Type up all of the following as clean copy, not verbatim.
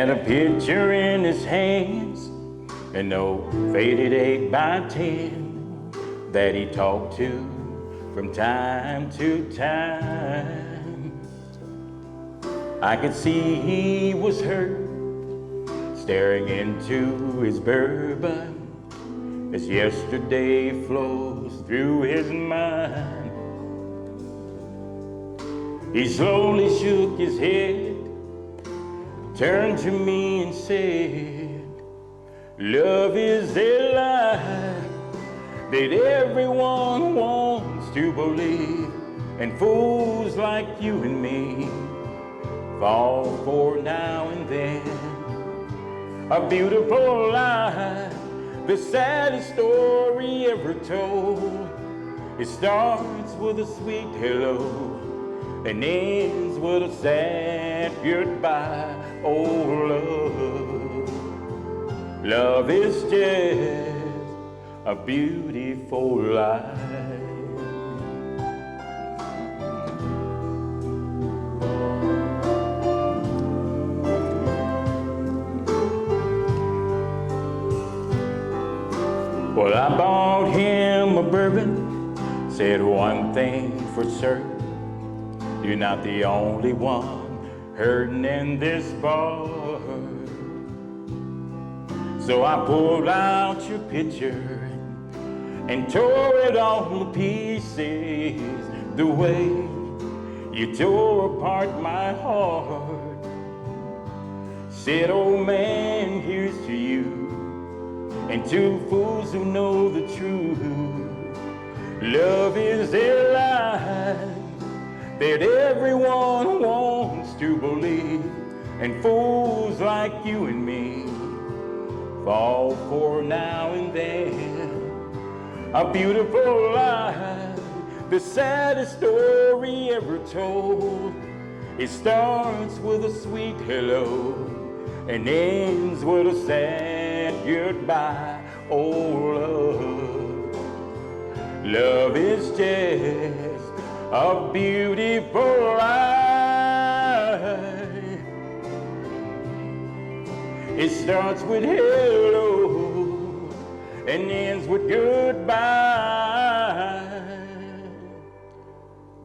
had a picture in his hands and no faded 8x10 that he talked to from time to time. I could see he was hurt, staring into his bourbon as yesterday flows through his mind. He slowly shook his head, turned to me and said, love is a lie that everyone wants to believe, and fools like you and me fall for now and then. A beautiful lie, the saddest story ever told. It starts with a sweet hello and ends with a sad goodbye. Oh, love is just a beautiful lie. Well, I bought him a bourbon, said one thing for certain, you're not the only one hurting in this bar. So I pulled out your picture and tore it all to pieces, the way you tore apart my heart. Said, oh man, here's to you and two fools who know the truth. Love is a lie that everyone wants to believe, and fools like you and me fall for now and then. A beautiful lie, the saddest story ever told. It starts with a sweet hello and ends with a sad goodbye. Oh, love is just a beautiful lie. It starts with hello and ends with goodbye.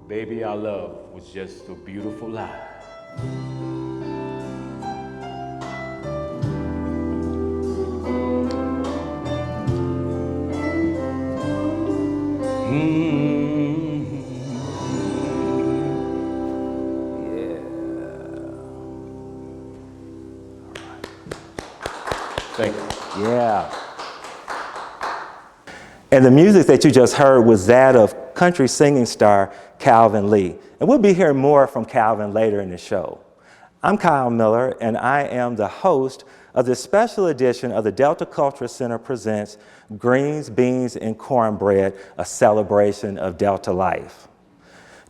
Baby, our love was just a beautiful lie. Thank you. Yeah. And the music that you just heard was that of country singing star Calvin Lee. And we'll be hearing more from Calvin later in the show. I'm Kyle Miller, and I am the host of this special edition of the Delta Cultural Center presents Greens, Beans, and Cornbread, a celebration of Delta life.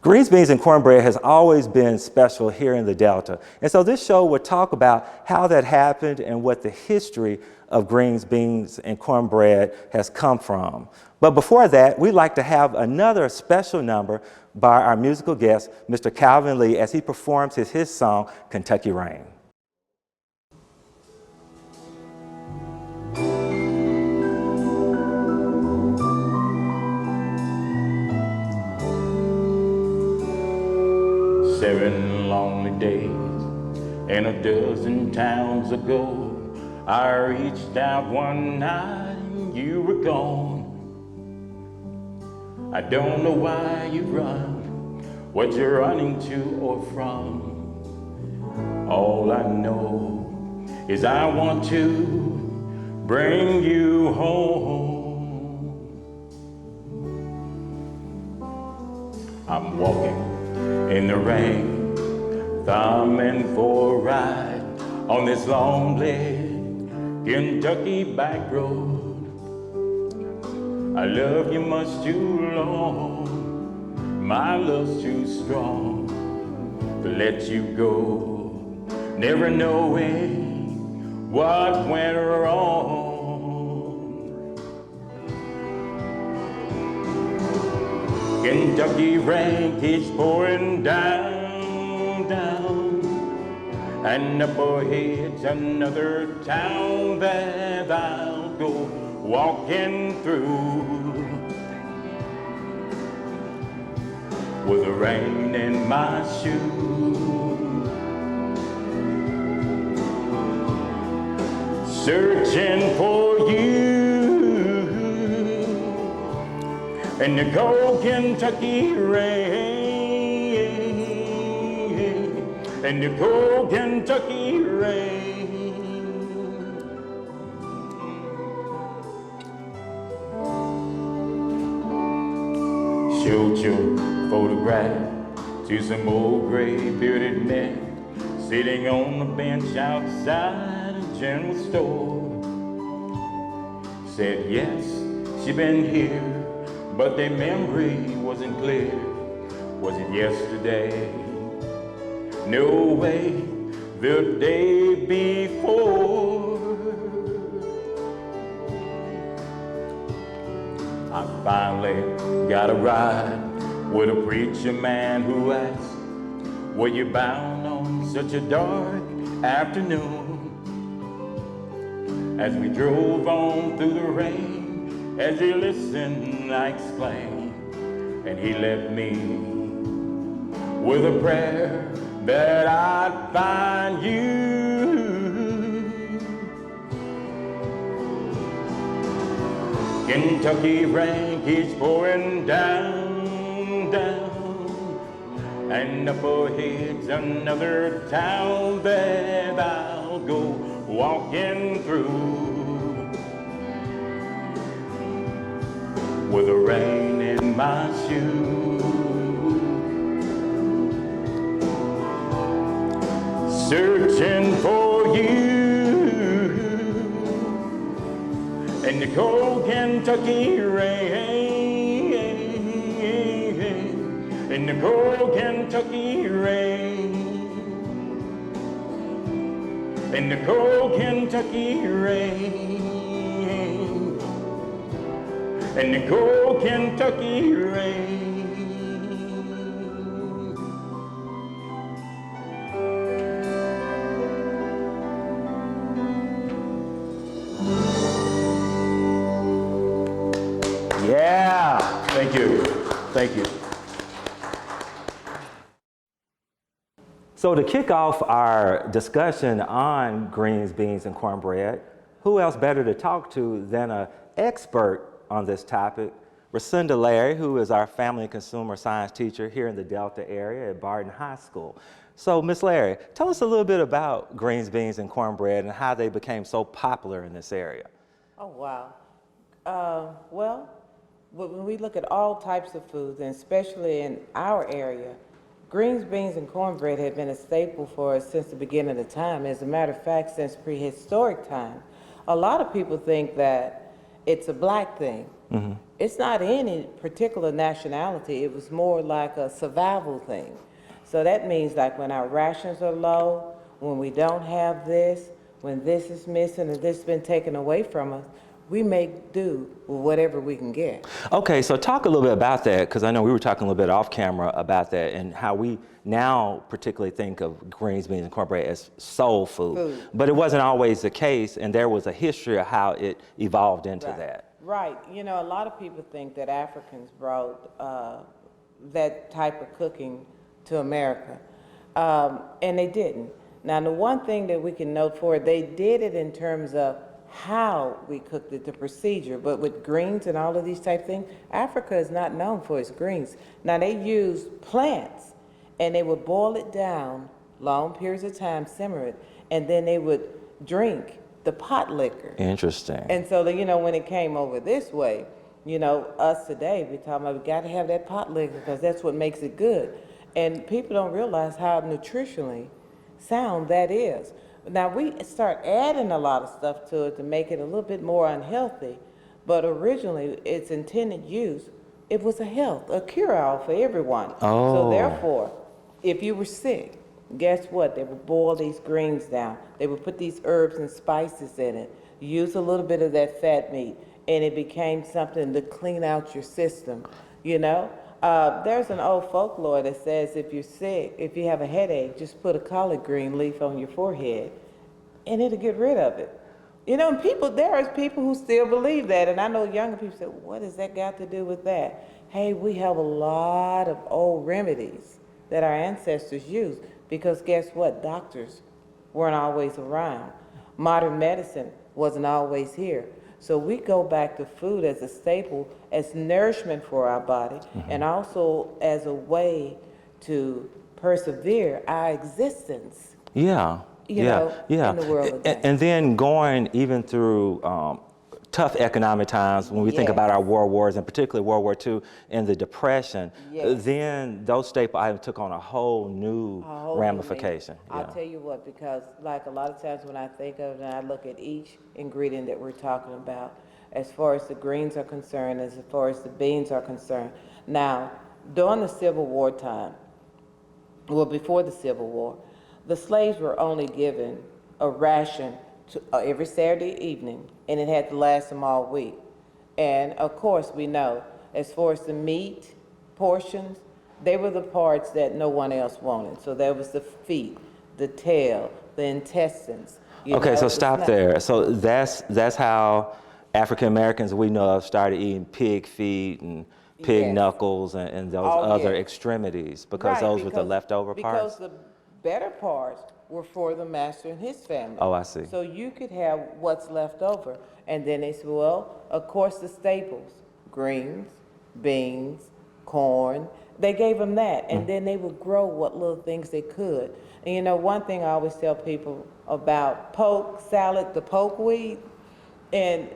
Greens, Beans, and Cornbread has always been special here in the Delta. And so this show will talk about how that happened and what the history of Greens, Beans, and Cornbread has come from. But before that, we'd like to have another special number by our musical guest, Mr. Calvin Lee, as he performs his song, Kentucky Rain. Seven lonely days and a dozen towns ago, I reached out one night and you were gone. I don't know why you run, what you're running to or from. All I know is I want to bring you home. I'm walking in the rain, thumbing for a ride on this lonely Kentucky back road. I love you much too long, my love's too strong to let you go, never knowing what went wrong. Kentucky rain keeps pouring down, down, And up ahead's another town that I'll go walking through, with the rain in my shoes, searching for you in the cold Kentucky rain, in the cold Kentucky rain. Showed your photograph to some old gray bearded men sitting on the bench outside a general store. Said yes, she'd been here, but their memory wasn't clear. Was it yesterday? No way, the day before. I finally got a ride with a preacher man who asked, were you bound on such a dark afternoon? As we drove on through the rain, as he listened, I explained, and he left me with a prayer that I'd find you. Kentucky rain keeps pouring down, down, and up ahead's another town that I'll go walking through, with the rain in my shoes, searching for you in the cold Kentucky rain, in the cold Kentucky rain, in the cold Kentucky rain, in the cold Kentucky rain. Yeah, thank you, thank you. So to kick off our discussion on greens, beans, and cornbread, who else better to talk to than an expert on this topic, Racinda Larry, who is our family and consumer science teacher here in the Delta area at Barton High School. So Ms. Larry, tell us a little bit about greens, beans, and cornbread and how they became so popular in this area. Oh, wow. Well, when we look at all types of foods, and especially in our area, greens, beans, and cornbread have been a staple for us since the beginning of time. As a matter of fact, since prehistoric time. A lot of people think that it's a black thing. Mm-hmm. It's not any particular nationality. It was more like a survival thing. So that means like when our rations are low, when we don't have this, when this is missing or this has been taken away from us, we make do with whatever we can get. Okay, so talk a little bit about that, because I know we were talking a little bit off camera about that and how we now particularly think of greens, beans, and cornbread as soul food. But it wasn't always the case, and there was a history of how it evolved into that. Right. You know, a lot of people think that Africans brought that type of cooking to America, and they didn't. Now, the one thing that we can note for it, they did it in terms of how we cooked it, the procedure, but with greens and all of these type things, Africa is not known for its greens. Now they use plants and they would boil it down long periods of time, simmer it, and then they would drink the pot liquor. Interesting. And so, you know, when it came over this way, you know, us today, we talking about we got to have that pot liquor because that's what makes it good. And people don't realize how nutritionally sound that is. Now we start adding a lot of stuff to it to make it a little bit more unhealthy, but originally its intended use, it was a cure-all for everyone. Oh. So therefore, if you were sick, guess what? They would boil these greens down. They would put these herbs and spices in it, use a little bit of that fat meat, and it became something to clean out your system, you know? There's an old folklore that says if you're sick, if you have a headache, just put a collard green leaf on your forehead and it'll get rid of it. You know, there are people who still believe that, and I know younger people say, what has that got to do with that? Hey, we have a lot of old remedies that our ancestors used, because guess what? Doctors weren't always around. Modern medicine wasn't always here. So we go back to food as a staple, as nourishment for our body, and also as a way to persevere our existence. Yeah. You know, in the world again. And then going even through tough economic times, when we think about our world wars, and particularly World War II and the Depression, then those staple items took on a whole new ramification. I'll tell you what, because like a lot of times when I think of it and I look at each ingredient that we're talking about, as far as the greens are concerned, as far as the beans are concerned. Now, during the Civil War time, well, before the Civil War, the slaves were only given a ration every Saturday evening, and it had to last them all week. And of course, we know, as far as the meat portions, they were the parts that no one else wanted. So there was the feet, the tail, the intestines. Okay, so stop there. So that's how African Americans we know of started eating pig feet and pig knuckles and those other extremities, because those were the leftover parts? Because the better parts were for the master and his family. Oh, I see. So you could have what's left over. And then they said, well, of course the staples, greens, beans, corn, they gave them that. And then they would grow what little things they could. And you know, one thing I always tell people about poke salad, the poke weed, and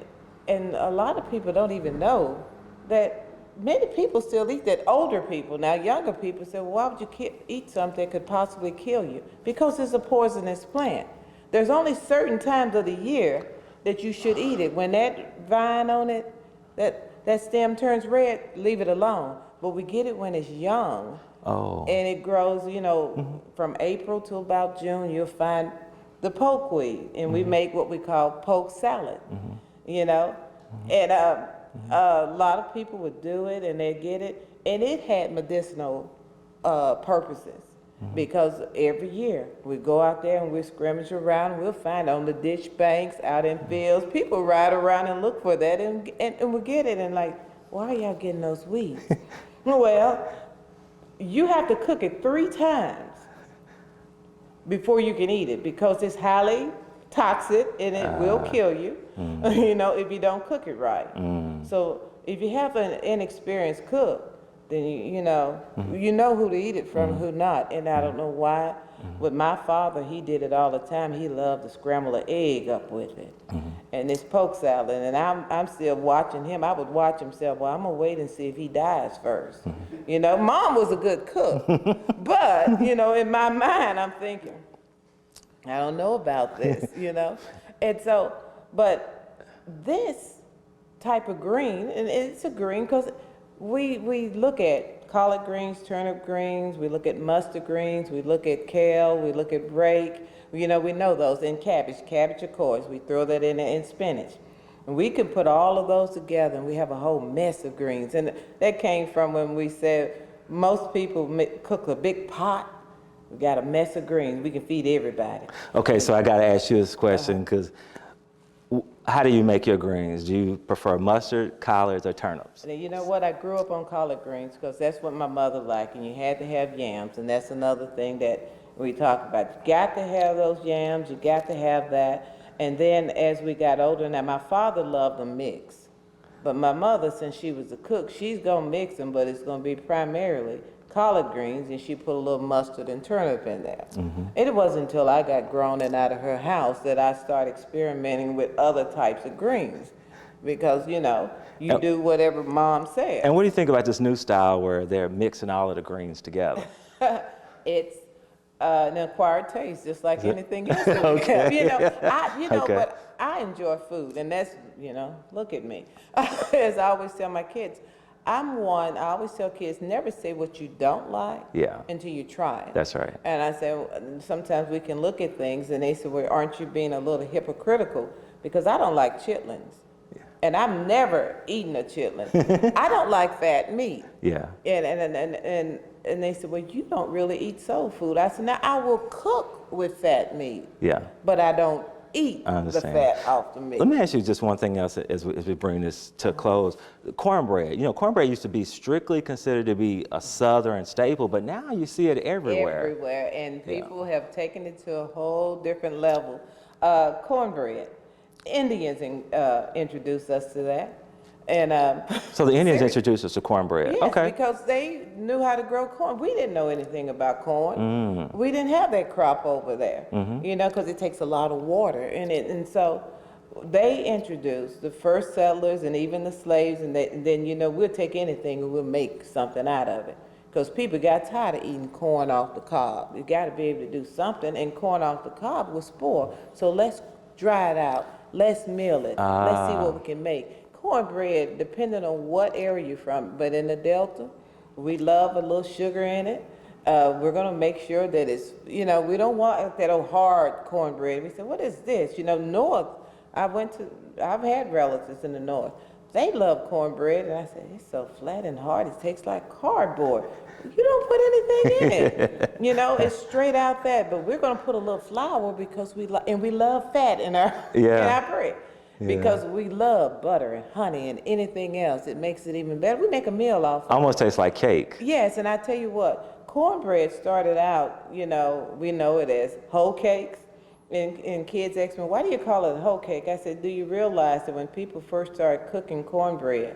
a lot of people don't even know that many people still eat that. Older people. Now, younger people say, well, why would you eat something that could possibly kill you? Because it's a poisonous plant. There's only certain times of the year that you should eat it. When that vine on it, that stem turns red, leave it alone. But we get it when it's young. Oh. And it grows, you know, from April to about June, you'll find the poke weed. And we make what we call poke salad, you know. And a lot of people would do it and they'd get it. And it had medicinal purposes. Because every year we go out there and we scrimmage around and we'll find on the ditch banks, out in fields, people ride around and look for that and we get it and like, why are y'all getting those weeds? Well, you have to cook it 3 times before you can eat it, because it's highly toxic and it will kill you, you know, if you don't cook it right. So if you have an inexperienced cook, then you know who to eat it from, who not. And I don't know why. With my father, he did it all the time. He loved to scramble an egg up with it. And this poke salad. And I'm still watching him. I would watch him say, well, I'm going to wait and see if he dies first. You know, Mom was a good cook. But, you know, in my mind, I'm thinking, I don't know about this, you know. And so, but this type of green, and it's a green because we look at collard greens, turnip greens, we look at mustard greens, we look at kale, we look at brake, you know, we know those, and cabbage of course, we throw that in spinach. And we can put all of those together and we have a whole mess of greens. And that came from when we said most people cook a big pot, we got a mess of greens, we can feed everybody. Okay, so I got to ask you this question, because how do you make your greens? Do you prefer mustard, collards, or turnips? And you know what? I grew up on collard greens because that's what my mother liked, and you had to have yams, and that's another thing that we talk about. You got to have those yams, you got to have that. And then as we got older, now my father loved them mixed, but my mother, since she was a cook, she's gonna mix them, but it's gonna be primarily collard greens, and she put a little mustard and turnip in there. And it wasn't until I got grown and out of her house that I started experimenting with other types of greens, because you know, you do whatever Mom said. And what do you think about this new style where they're mixing all of the greens together? It's an acquired taste, just like anything else. Okay. But I enjoy food, and that's, you know, look at me. As I always tell my kids, I always tell kids, never say what you don't like until you try it. That's right. And I say, sometimes we can look at things and they say, well, aren't you being a little hypocritical? Because I don't like chitlins. and I've never eaten a chitlin. I don't like fat meat. Yeah. And they said, well, you don't really eat soul food. I said, now I will cook with fat meat. Yeah. But I don't eat I the understand. fat off the meat. Let me ask you just one thing else as we bring this to a close. Cornbread. Cornbread used to be strictly considered to be a Southern staple, but now you see it everywhere. Everywhere, and people have taken it to a whole different level. Cornbread. Indians introduced us to that. And So the Indians introduced us to cornbread. yes, Okay. because they knew how to grow corn. We didn't know anything about corn. We didn't have that crop over there, because it takes a lot of water in it. And so they introduced the first settlers and even the slaves, and then we'll take anything and we'll make something out of it. Because people got tired of eating corn off the cob. You got to be able to do something, and corn off the cob will spoil. So let's dry it out. Let's mill it. Let's see what we can make. Cornbread, depending on what area you're from, but in the Delta, we love a little sugar in it. We're going to make sure that it's, we don't want that old hard cornbread. We said, what is this? North, I've had relatives in the North. They love cornbread, and I said, it's so flat and hard, it tastes like cardboard. You don't put anything in it. It's straight out that, but we're going to put a little flour because we love fat in our bread. Because we love butter and honey and anything else. It makes it even better. We make a meal off of it. Almost tastes like cake. Yes, and I tell you what, cornbread started out, we know it as whole cakes. And kids ask me, why do you call it a whole cake? I said, do you realize that when people first started cooking cornbread,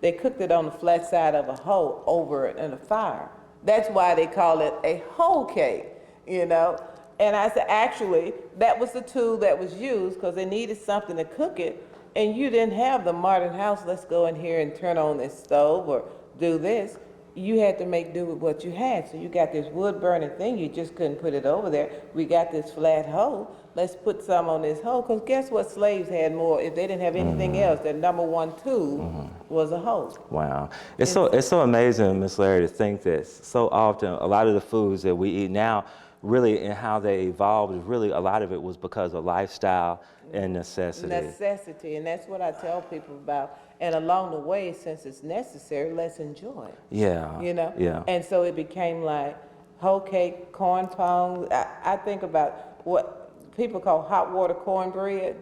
they cooked it on the flat side of a hoe over it in a fire. That's why they call it a whole cake, And I said, actually, that was the tool that was used because they needed something to cook it, and you didn't have the modern house, let's go in here and turn on this stove or do this. You had to make do with what you had. So you got this wood burning thing, you just couldn't put it over there. We got this flat hoe, let's put some on this hoe, because guess what slaves had more? If they didn't have anything else, their number one tool was a hoe. Wow. It's so amazing, Miss Larry, to think this. So often, a lot of the foods that we eat now, really, and how they evolved, really a lot of it was because of lifestyle and necessity. Necessity, and that's what I tell people about. And along the way, since it's necessary, let's enjoy it. Yeah. Yeah. And so it became like whole cake, corn pone. I think about what people call hot water cornbread.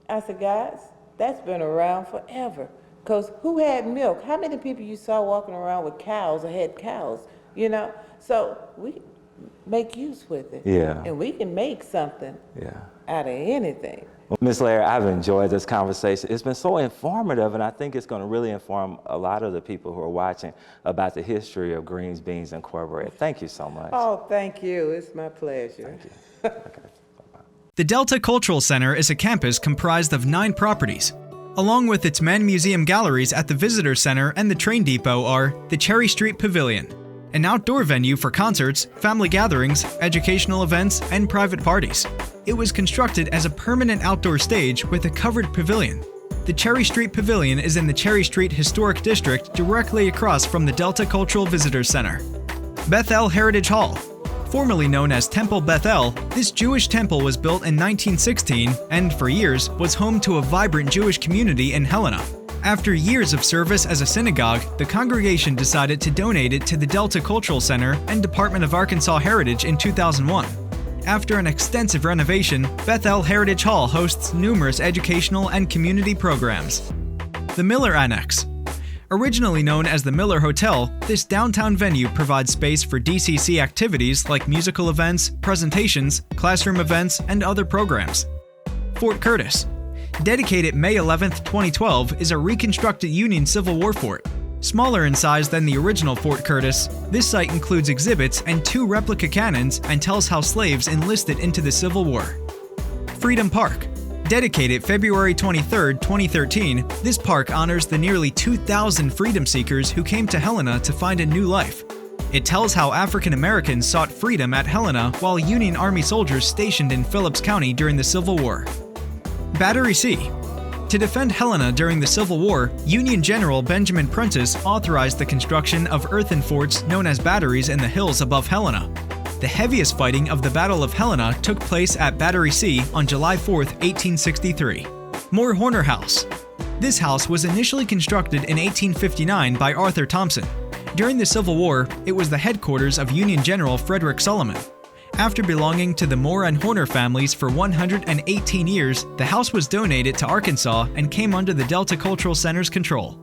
I said, guys, that's been around forever. Because who had milk? How many people you saw walking around with cows or had cows? So we make use with it. Yeah. And we can make something out of anything. Well, Ms. Larry, I've enjoyed this conversation. It's been so informative, and I think it's going to really inform a lot of the people who are watching about the history of greens, beans, and cornbread. Thank you so much. Oh, thank you. It's my pleasure. Thank you. Okay. The Delta Cultural Center is a campus comprised of 9 properties. Along with its main museum galleries at the Visitor Center and the train depot are the Cherry Street Pavilion, an outdoor venue for concerts, family gatherings, educational events, and private parties. It was constructed as a permanent outdoor stage with a covered pavilion. The Cherry Street Pavilion is in the Cherry Street Historic District directly across from the Delta Cultural Visitors Center. Bethel Heritage Hall. Formerly known as Temple Bethel, this Jewish temple was built in 1916 and, for years, was home to a vibrant Jewish community in Helena. After years of service as a synagogue, the congregation decided to donate it to the Delta Cultural Center and Department of Arkansas Heritage in 2001. After an extensive renovation, Bethel Heritage Hall hosts numerous educational and community programs. The Miller Annex. Originally known as the Miller Hotel, this downtown venue provides space for DCC activities like musical events, presentations, classroom events, and other programs. Fort Curtis. Dedicated May 11, 2012, is a reconstructed Union Civil War fort. Smaller in size than the original Fort Curtis, this site includes exhibits and 2 replica cannons and tells how slaves enlisted into the Civil War. Freedom Park. Dedicated February 23, 2013, this park honors the nearly 2,000 freedom seekers who came to Helena to find a new life. It tells how African Americans sought freedom at Helena while Union Army soldiers stationed in Phillips County during the Civil War. Battery C. To defend Helena during the Civil War, Union General Benjamin Prentiss authorized the construction of earthen forts known as batteries in the hills above Helena. The heaviest fighting of the Battle of Helena took place at Battery C on July 4, 1863. Moore Horner House. This house was initially constructed in 1859 by Arthur Thompson. During the Civil War, it was the headquarters of Union General Frederick Solomon. After belonging to the Moore and Horner families for 118 years, the house was donated to Arkansas and came under the Delta Cultural Center's control.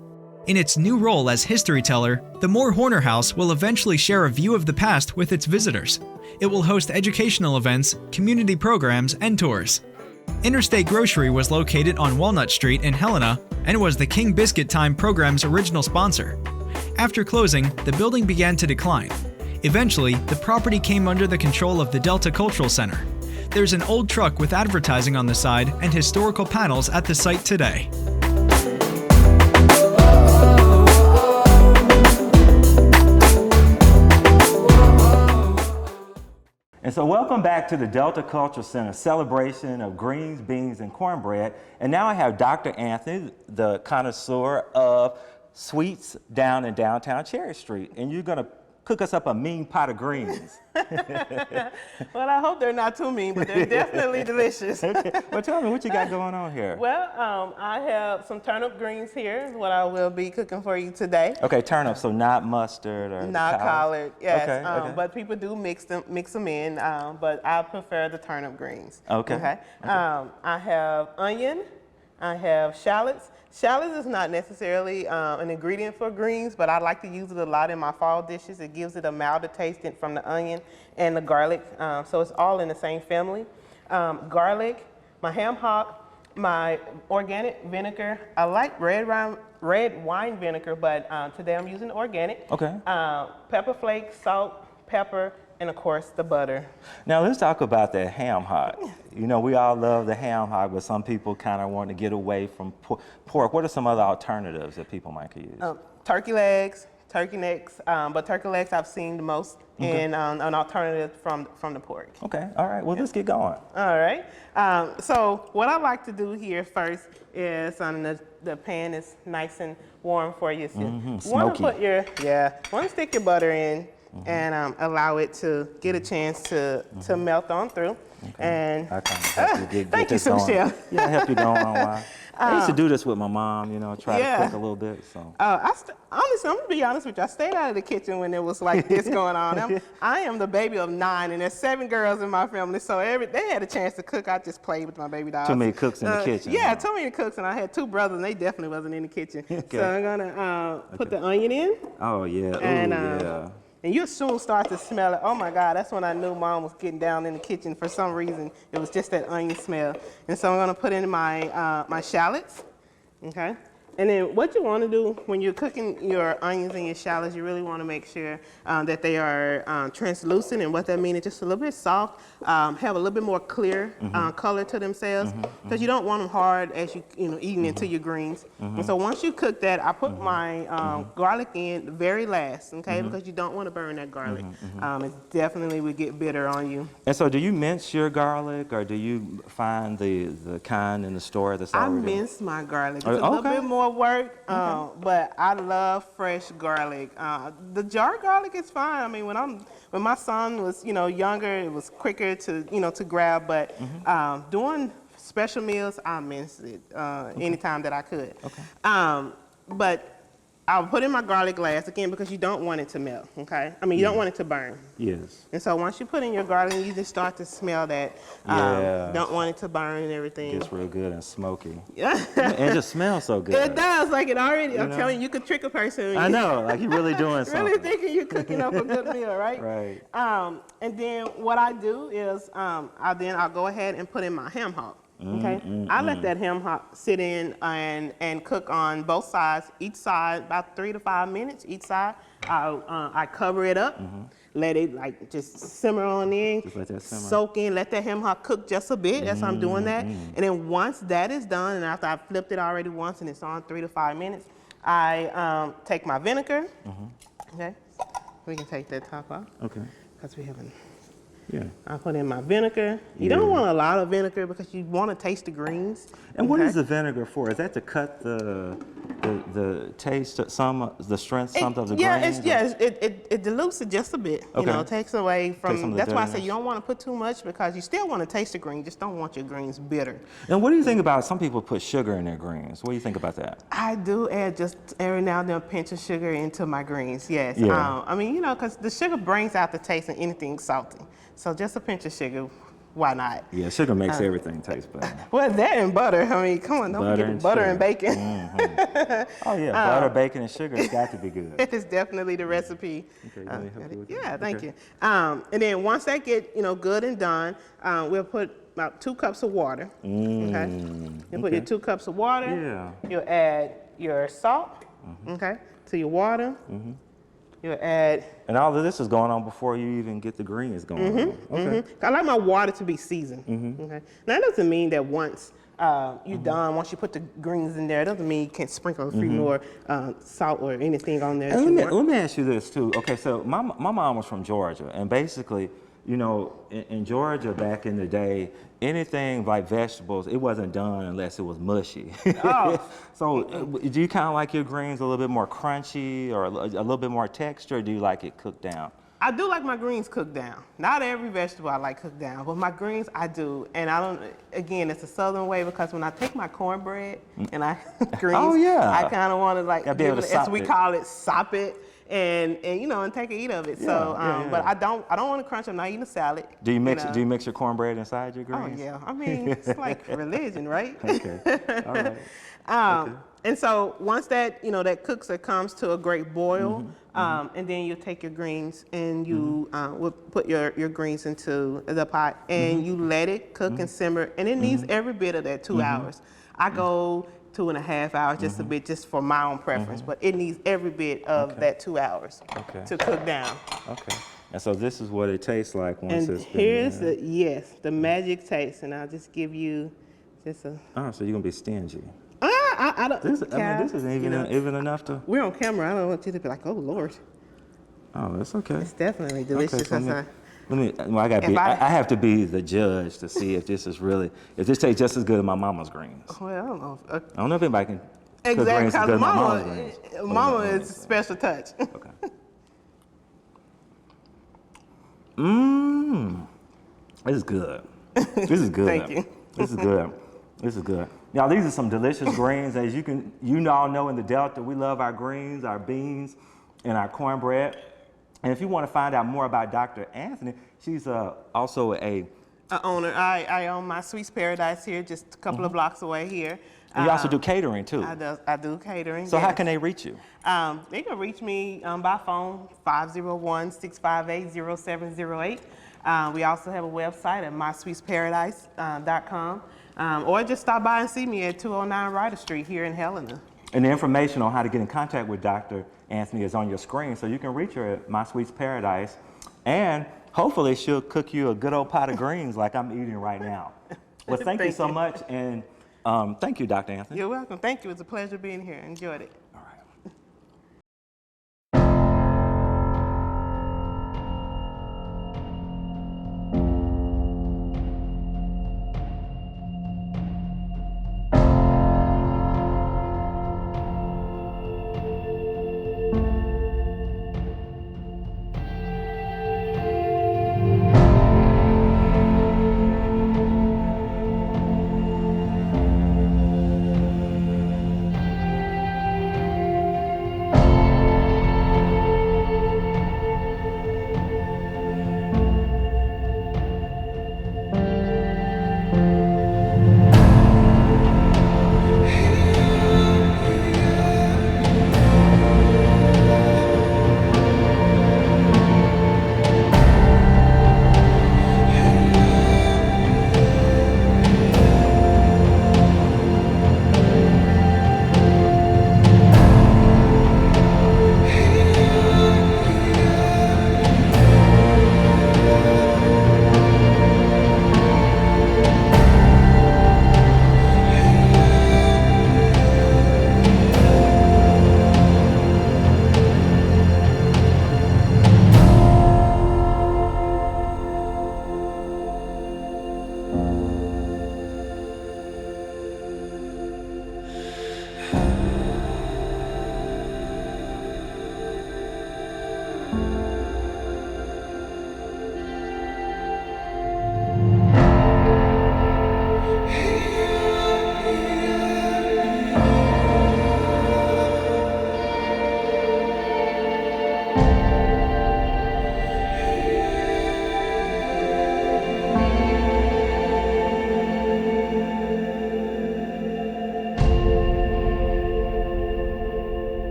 In its new role as history teller, the Moore-Horner House will eventually share a view of the past with its visitors. It will host educational events, community programs, and tours. Interstate Grocery was located on Walnut Street in Helena and was the King Biscuit Time program's original sponsor. After closing, the building began to decline. Eventually, the property came under the control of the Delta Cultural Center. There's an old truck with advertising on the side and historical panels at the site today. And so welcome back to the Delta Cultural Center celebration of greens, beans, and cornbread. And now I have Dr. Anthony, the connoisseur of sweets down in downtown Cherry Street. And you're gonna cook us up a mean pot of greens. Well, I hope they're not too mean, but they're definitely delicious. Okay. Well, tell me what you got going on here. Well, I have some turnip greens here, what I will be cooking for you today. Okay, turnip, so not mustard or Not collard, yes. Okay, okay. But people do mix them in, but I prefer the turnip greens. Okay. I have onion, I have shallots. Shallots is not necessarily an ingredient for greens, but I like to use it a lot in my fall dishes. It gives it a milder taste from the onion and the garlic, so it's all in the same family. Garlic, my ham hock, my organic vinegar. I like red wine vinegar, but today I'm using organic. Okay. Pepper flakes, salt, pepper, and of course the butter. Now let's talk about that ham hock. You know, we all love the ham hock, but some people kind of want to get away from pork. What are some other alternatives that people might could use? Turkey legs, turkey necks, but turkey legs I've seen the most in an alternative from the pork. Okay, all right, well, let's get going. All right, so what I like to do here first is the pan is nice and warm for you. So you want to put want to stick your butter in and allow it to get a chance to melt on through. Okay. And I kind of help you get thank you, this going. Michelle. Yeah, I help you going on a while. I used to do this with my mom, you know, try to cook a little bit. So. Honestly, I'm gonna be honest with you. I stayed out of the kitchen when it was like this going on. I am the baby of 9, and there's 7 girls in my family, so they had a chance to cook. I just played with my baby dolls. Too many cooks in the kitchen. Yeah, huh? too many cooks, and I had 2 brothers, and they definitely wasn't in the kitchen. Okay. So I'm gonna put the onion in. Oh yeah. And, yeah. And you'll soon start to smell it. Oh my God, that's when I knew Mom was getting down in the kitchen. For some reason, it was just that onion smell. And so I'm gonna put in my my shallots, okay? And then what you want to do when you're cooking your onions and your shallots, you really want to make sure that they are translucent. And what that means is just a little bit soft, have a little bit more clear color to themselves, because you don't want them hard as you eating into your greens. And so once you cook that, I put my garlic in very last, okay, because you don't want to burn that garlic. It definitely would get bitter on you. And so, do you mince your garlic, or do you find the kind in the store that's already? I mince my garlic. It's a little bit more work, but I love fresh garlic. The jar garlic is fine. I mean, when my son was younger, it was quicker to grab. But doing special meals, I minced it anytime that I could. Okay. But I'll put in my garlic last, again, because you don't want it to melt, okay? I mean, you don't want it to burn. Yes. And so once you put in your garlic, you just start to smell that. Yeah. Don't want it to burn and everything. It's real good and smoky. Yeah. And it just smells so good. It does, like it already, I'm telling you, you could trick a person. I know, like you're really doing something. Really thinking you're cooking up a good meal, right? Right. And then what I do is, I'll go ahead and put in my ham hock. Okay, I let that ham hock sit in and cook on both sides, each side about 3 to 5 minutes each side. I cover it up, let it like just simmer on in, Just let that simmer. soak in, let that ham hock cook just a bit as I'm doing that. And then once that is done, and after I've flipped it already once and it's on 3 to 5 minutes, I take my vinegar. Okay, we can take that top off. Okay. Because we haven't. Yeah. I put in my vinegar. You don't want a lot of vinegar because you want to taste the greens. And what is the vinegar for? Is that to cut the taste, the strength, some of the grains? It dilutes it just a bit. You know, it takes away from. That's why I say you don't want to put too much because you still want to taste the green. Just don't want your greens bitter. And what do you think about some people put sugar in their greens? What do you think about that? I do add just every now and then a pinch of sugar into my greens. Yes. Yeah. I mean, you know, because the sugar brings out the taste in anything salty. So just a pinch of sugar. Why not? Yeah, sugar makes everything taste better. Well, that and butter. I mean, come on, don't forget butter and bacon. Oh yeah, butter, bacon, and sugar has got to be good. It is definitely the recipe. Okay, let me help you with that. Yeah, thank you. And then once that get good and done, we'll put about 2 cups of water. Okay. You put your 2 cups of water. Yeah. You'll add your salt. Okay. To your water. You'll add. And all of this is going on before you even get the greens going on. Okay. I like my water to be seasoned. Okay. Now that doesn't mean that once you're done, once you put the greens in there, it doesn't mean you can't sprinkle a few more salt or anything on there. And let me ask you this too. Okay, so my mom was from Georgia, and basically, you know, in Georgia back in the day, anything like vegetables, it wasn't done unless it was mushy. Oh. So do you kind of like your greens a little bit more crunchy or a little bit more texture, or do you like it cooked down? I do like my greens cooked down. Not every vegetable I like cooked down, but my greens I do. And I don't, again, it's a southern way because when I take my cornbread and I greens, I kind of want to like, give it, as we call it, sop it. And you know, and take a eat of it. But I don't want to crunch. I'm not eating a salad. Do you mix Do you mix your cornbread inside your greens? Oh yeah. I mean, it's like religion, right? Okay. All right. And so once that that cooks, it comes to a great boil, and then you take your greens and you will put your greens into the pot and you let it cook and simmer. And it needs every bit of that 2 hours. I go 2.5 hours, just a bit, just for my own preference, but it needs every bit of that 2 hours to cook down. Okay. And so this is what it tastes like once it's been. Here's the magic taste, and I'll just give you just a. Oh, so you're gonna be stingy. I don't. This isn't even enough to. We're on camera. I don't want you to be like, oh Lord. Oh, that's okay. It's definitely delicious. Okay, so I have to be the judge to see if this tastes just as good as my mama's greens. Well, I don't know. I don't know if anybody can cook Exactly, greens as good as my mama's greens. Mama is a special touch. Okay. Mmm. This is good. This is good. Thank you. This is good. This is good. Now these are some delicious greens. As you all know, in the Delta, we love our greens, our beans, and our cornbread. And if you want to find out more about Dr. Anthony, she's also a owner. I own My Sweets Paradise here, just a couple of blocks away here. You also do catering too. I do catering. So how can they reach you? They can reach me by phone, 501-658-0708. We also have a website at mysweetsparadise.com. Or just stop by and see me at 209 Ryder Street here in Helena. And the information on how to get in contact with Dr. Anthony is on your screen, so you can reach her at My Sweets Paradise. And hopefully she'll cook you a good old pot of greens like I'm eating right now. Well, thank you so much, and thank you, Dr. Anthony. You're welcome. Thank you. It's a pleasure being here. Enjoyed it. All right.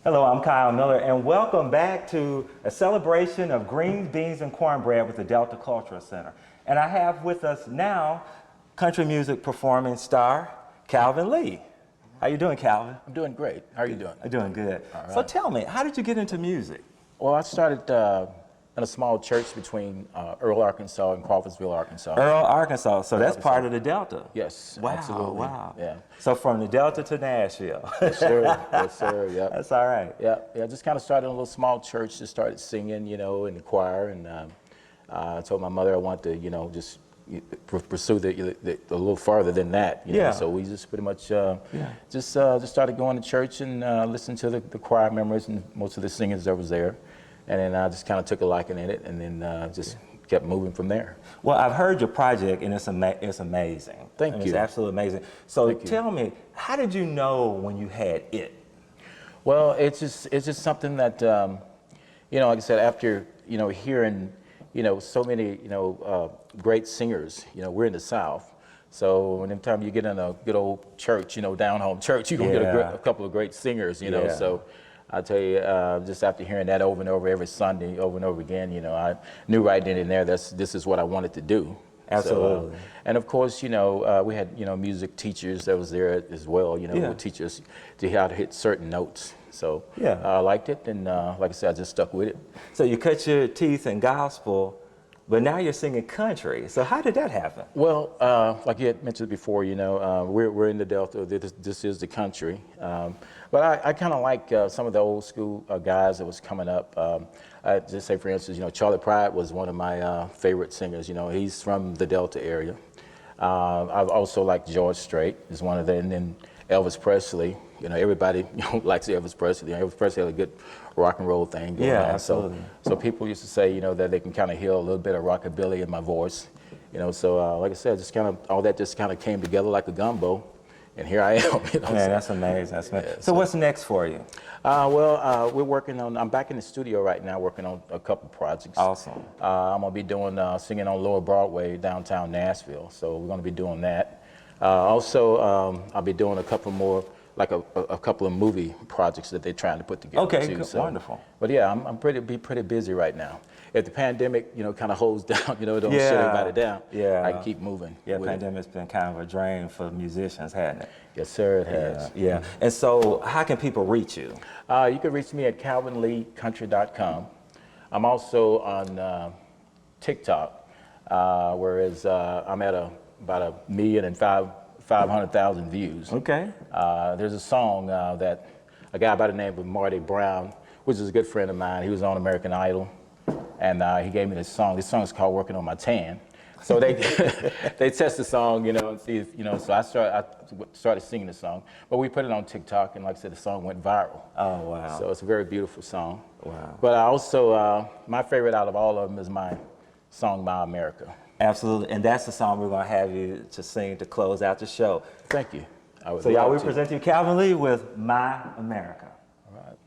Hello, I'm Kyle Miller, and welcome back to a celebration of greens, beans, and cornbread with the Delta Cultural Center. And I have with us now country music performing star, Calvin Lee. How you doing, Calvin? I'm doing great. How are you doing? I'm doing good. All right. So tell me, how did you get into music? Well, I started in a small church between Earl, Arkansas and Crawfordsville, Arkansas. Earl, Arkansas, so that's part of the Delta. Yes, Wow, absolutely. wow. Yeah. So from the Delta to Nashville. Yes, sir. Yes, sir. Yep. That's all right. Yeah. Yeah. Just kind of started in a little small church. Just started singing, in the choir, and I told my mother I wanted to, just pursue the a little farther than that. Yeah. So we just pretty much just started going to church and listening to the choir members and most of the singers that was there, and then I just kind of took a liking in it, and then just kept moving from there. Well, I've heard your project, and it's amazing. Thank It's you. absolutely amazing. So Thank you. tell me, how did you know when you had it? Well, it's just something that like I said, after hearing so many great singers, we're in the South, so anytime you get in a good old church, down home church, you're gonna get a couple of great singers, Yeah. So I tell you, just after hearing that over and over every Sunday, over and over again, I knew right then and there this is what I wanted to do. Absolutely. So, and of course, we had music teachers that was there as well, who would teach us how to hit certain notes. So Yeah. I liked it, and like I said, I just stuck with it. So you cut your teeth in gospel, but now you're singing country. So how did that happen? Well, like you had mentioned before, we're in the Delta. This is the country. But I kind of like some of the old school guys that was coming up. I just say, for instance, Charlie Pride was one of my favorite singers. He's from the Delta area. I've also liked George Strait is one of them, and then Elvis Presley. Everybody likes Elvis Presley. Elvis Presley had a good rock and roll thing going on. Absolutely. So people used to say, that they can kind of hear a little bit of rockabilly in my voice. So like I said, all that just kind of came together like a gumbo, and here I am. Man, that's amazing. That's amazing. Yeah, so what's next for you? We're working on. I'm back in the studio right now, working on a couple projects. Awesome. I'm gonna be doing singing on Lower Broadway, downtown Nashville. So we're gonna be doing that. Also, I'll be doing a couple more, like a couple of movie projects that they're trying to put together. Okay, too. good. So, Wonderful. But yeah, I'm pretty busy right now. If the pandemic, kind of holds down, don't shut everybody down. Yeah. I can keep moving. Yeah, with it. pandemic's been kind of a drain for musicians, hasn't it? Yes, sir, it has. Yeah. And so how can people reach you? You can reach me at calvinleecountry.com. I'm also on TikTok, whereas I'm at about 1,500,000 views. Okay. There's a song that a guy by the name of Marty Brown, which is a good friend of mine, he was on American Idol, and he gave me this song. This song is called Working on My Tan. So they they test the song, and see if, so I started singing the song, but we put it on TikTok, and like I said, the song went viral. Oh, wow. So it's a very beautiful song. Wow. But I also, my favorite out of all of them is my song, My America. Absolutely. And that's the song we're going to have you to sing to close out the show. Thank you. I would So y'all, we love to. present you Calvin Lee with My America. All right.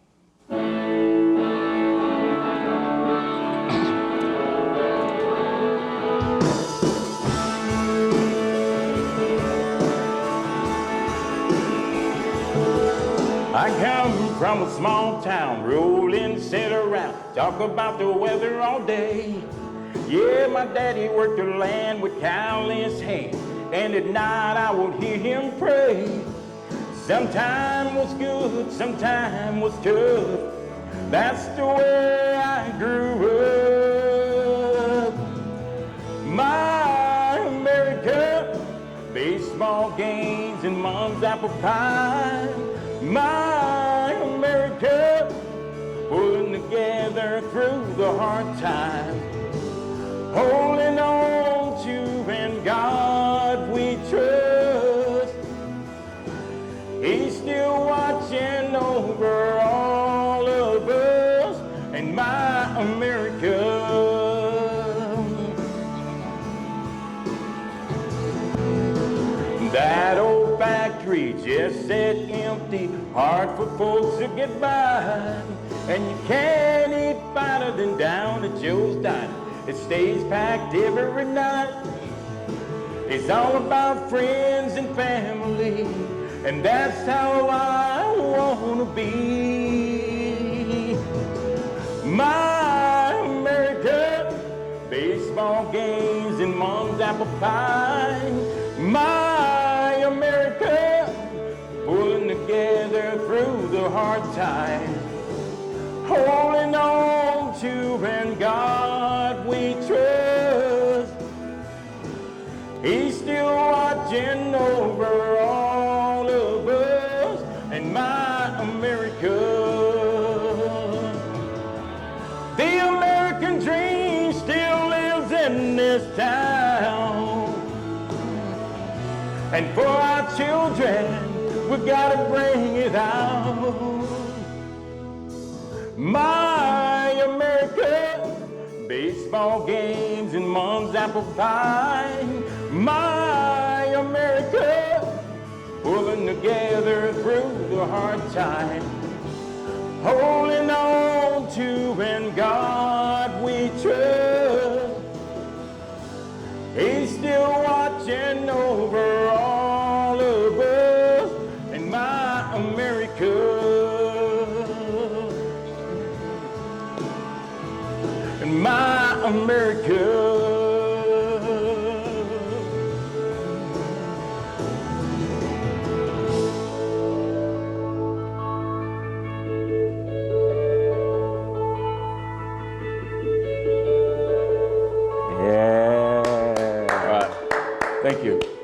I come from a small town, rolling, sit around, talk about the weather all day. Yeah, my daddy worked the land with cow in his hand, and at night I would hear him pray. Sometime was good, sometime was tough. That's the way I grew up. My America, baseball games and mom's apple pie. My America, pulling together through the hard times. Holding on to in God we trust. He's still watching over all of us and my America. That old factory just sat empty, hard for folks to get by. And you can't eat finer than down at Joe's Diner. It stays packed every night. It's all about friends and family, and that's how I wanna be. My America, baseball games and mom's apple pie. My America, pulling together through the hard times. Holding on to and God we trust. He's still watching over all of us and my America. The American dream still lives in this town. And for our children, we gotta bring it out. My America, baseball games and mom's apple pie. My America, pulling together through the hard times. Holding on to and God we trust. He's still watching over all of us and my America. And my America. Yeah. All right. Thank you.